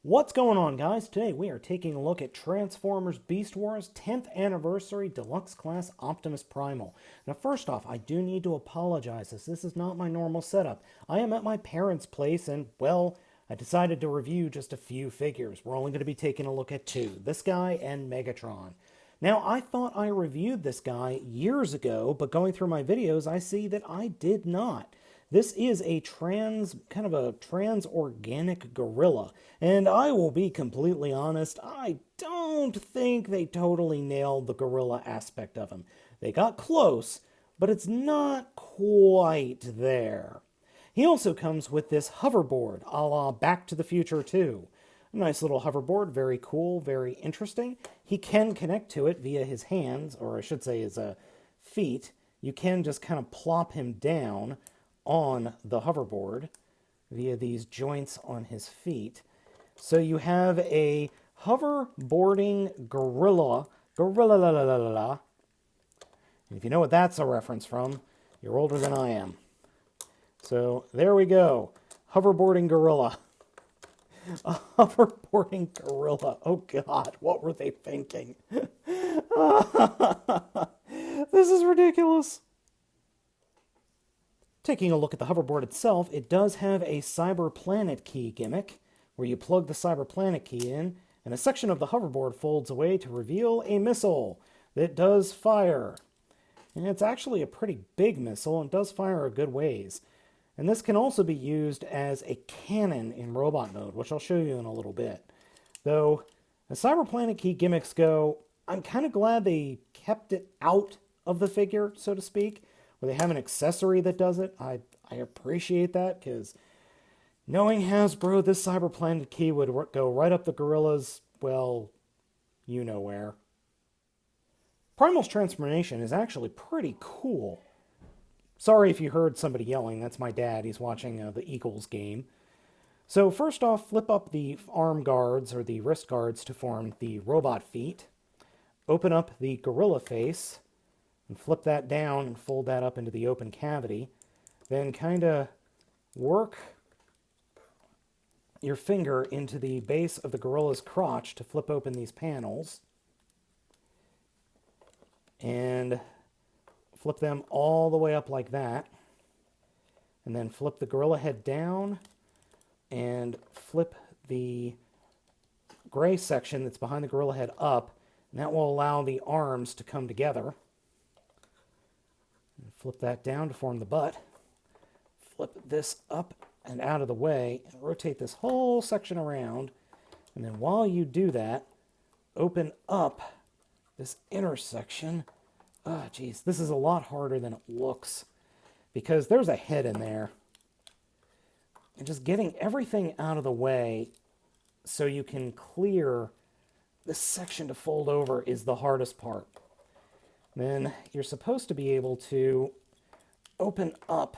What's going on, guys? Today we are taking a look at Transformers Beast Wars 10th Anniversary Deluxe Class Optimus Primal. Now first off, I do need to apologize as this is not my normal setup. I am at my parents' place and, well, I decided to review just a few figures. We're only going to be taking a look at two, this guy and Megatron. Now, I thought I reviewed this guy years ago, but going through my videos, I see that I did not. This is a kind of a trans-organic gorilla, and I will be completely honest, I don't think they totally nailed the gorilla aspect of him. They got close, but it's not quite there. He also comes with this hoverboard, a la Back to the Future 2. A nice little hoverboard, very cool, very interesting. He can connect to it via his hands, or I should say his feet. You can just kind of plop him down on the hoverboard via these joints on his feet. So you have a hoverboarding gorilla. And if you know what that's a reference from, you're older than I am. So there we go. Hoverboarding gorilla. A hoverboarding gorilla. Oh God, what were they thinking? This is ridiculous. Taking a look at the hoverboard itself, it does have a Cyber Planet key gimmick, where you plug the Cyber Planet key in, and a section of the hoverboard folds away to reveal a missile that does fire. And it's actually a pretty big missile and does fire a good ways. And this can also be used as a cannon in robot mode, which I'll show you in a little bit. Though, as Cyber Planet key gimmicks go, I'm kind of glad they kept it out of the figure, so to speak, where they have an accessory that does it. I appreciate that, because knowing Hasbro, this Cyber Planet key would go right up the gorilla's, well, you know where. Primal's transformation is actually pretty cool. Sorry if you heard somebody yelling, that's my dad, he's watching the Eagles game. So first off, flip up the arm guards, or the wrist guards, to form the robot feet. Open up the gorilla face, and flip that down and fold that up into the open cavity. Then kind of work your finger into the base of the gorilla's crotch to flip open these panels. And flip them all the way up like that. And then flip the gorilla head down and flip the gray section that's behind the gorilla head up. And that will allow the arms to come together. Flip that down to form the butt. Flip this up and out of the way and rotate this whole section around. And then while you do that, open up this inner section. Oh, geez, this is a lot harder than it looks because there's a head in there. And just getting everything out of the way so you can clear this section to fold over is the hardest part. Then you're supposed to be able to open up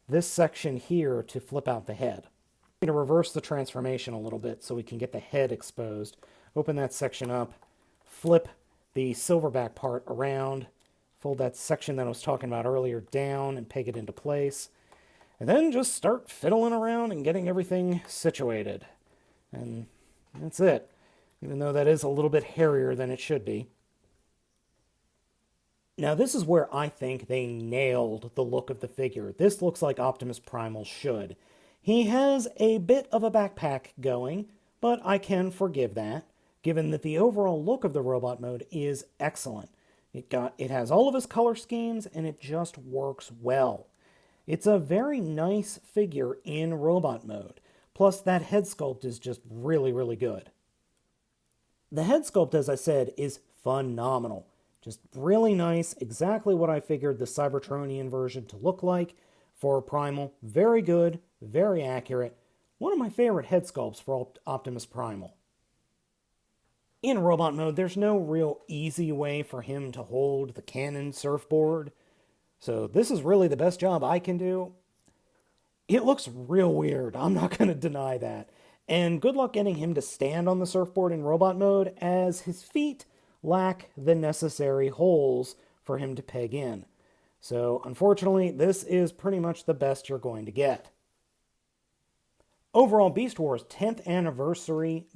this section here to flip out the head. I'm going to reverse the transformation a little bit so we can get the head exposed. Open that section up, flip the silverback part around, fold that section that I was talking about earlier down and peg it into place, and then just start fiddling around and getting everything situated. And that's it, even though that is a little bit hairier than it should be. Now this is where I think they nailed the look of the figure. This looks like Optimus Primal should. He has a bit of a backpack going, but I can forgive that, given that the overall look of the robot mode is excellent. It has all of his color schemes, and it just works well. It's a very nice figure in robot mode. Plus, that head sculpt is just really, really good. The head sculpt, as I said, is phenomenal. Just really nice, exactly what I figured the Cybertronian version to look like for Primal. Very good, very accurate. One of my favorite head sculpts for Optimus Primal. In robot mode, there's no real easy way for him to hold the cannon surfboard. So this is really the best job I can do. It looks real weird, I'm not going to deny that. And good luck getting him to stand on the surfboard in robot mode, as his feet lack the necessary holes for him to peg in. So unfortunately, this is pretty much the best you're going to get. Overall, Beast Wars 10th Anniversary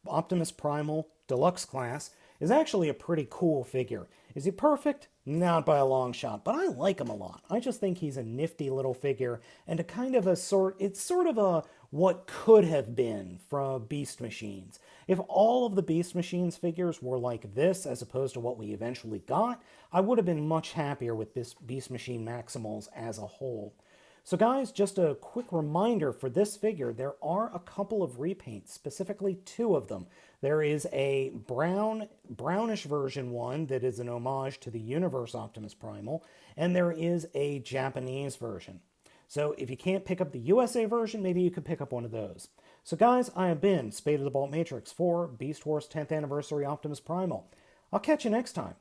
Optimus Primal Deluxe Class is actually a pretty cool figure. Is he perfect? Not by a long shot, but I like him a lot. I just think he's a nifty little figure, and it's sort of a what could have been from Beast Machines. If all of the Beast Machines figures were like this, as opposed to what we eventually got, I would have been much happier with this Beast Machine Maximals as a whole. So guys, just a quick reminder for this figure, there are a couple of repaints, specifically 2 of them. There is a brownish version one that is an homage to the Universe Optimus Primal, and there is a Japanese version. So if you can't pick up the USA version, maybe you could pick up one of those. So guys, I have been Spade of the Baltmatrix for Beast Wars 10th Anniversary Optimus Primal. I'll catch you next time.